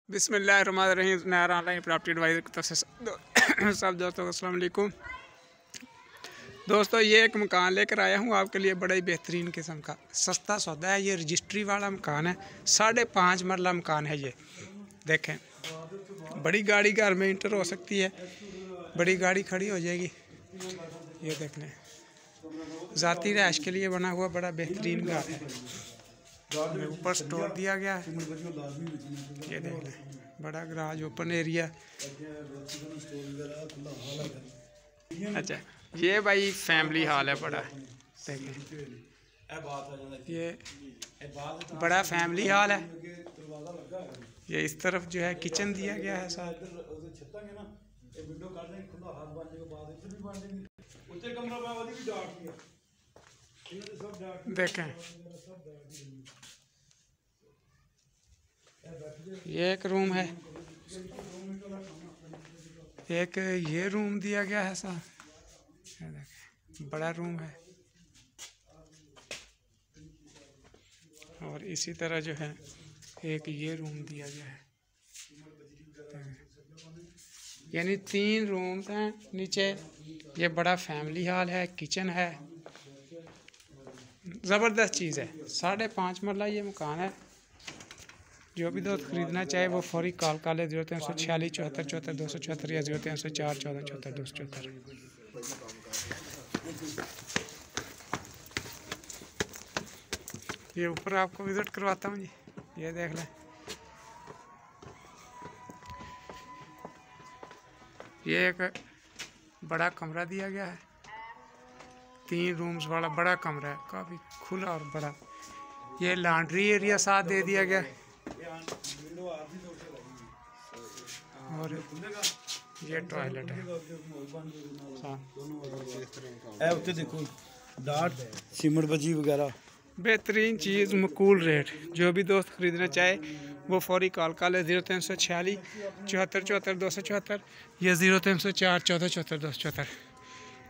बिस्मिल्लाहिर्रहमानिर्रहीम। नया online property adviser की तरफ से सब दोस्तों को अस्सलाम वालेकुम। दोस्तों, ये एक मकान लेकर आया हूँ आपके लिए, बड़ा ही बेहतरीन किस्म का सस्ता सौदा है। ये रजिस्ट्री वाला मकान है, 5.5 मरला मकान है। ये देखें, बड़ी गाड़ी घर में इंटर हो सकती है, बड़ी गाड़ी खड़ी हो जाएगी। ये देख लें, ज़ाती रहायश के लिए बना हुआ बड़ा बेहतरीन घर है। ऊपर स्टोर दिया गया है। ये देख लें, बड़ा गराज, ओपन एरिया। अच्छा, ये भाई फैमिली हॉल है बड़ा। देखें, ये बड़ा फैमिली हॉल है। ये इस तरफ जो है किचन दिया गया है साथ। देखें, ये एक रूम है, एक ये रूम दिया गया है साथ। बड़ा रूम है। और इसी तरह जो है एक ये रूम दिया गया है, यानी 3 रूम्स हैं नीचे। ये बड़ा फैमिली हॉल है, किचन है, ज़बरदस्त चीज़ है। 5.5 मरला ये मकान है। जो भी दोस्त खरीदना चाहे वो फौरी कॉल कर ले 0346 74 74 274 या 0304 14 74 274। ये ऊपर आपको विजिट करवाता हूँ जी, ये देख लें। ये एक बड़ा कमरा दिया गया है, 3 रूम्स वाला बड़ा कमरा है, काफ़ी खुला और बड़ा। ये लॉन्ड्री एरिया साथ दे दिया गया है। और ये टॉयलेट है। देखो डाट सीमेंट बजी वगैरह, बेहतरीन चीज़, मकूल रेट। जो भी दोस्त खरीदना चाहे वो फौरी कॉल कर ले 0346 74 74 274 या 0304 14 74 274।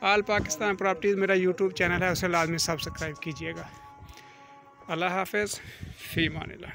ऑल पाकिस्तान प्रॉपर्टीज़ मेरा यूट्यूब चैनल है, उसे लाजमी सब्सक्राइब कीजिएगा। अल्लाह हाफ़िज़, फ़ी अमानिल्लाह।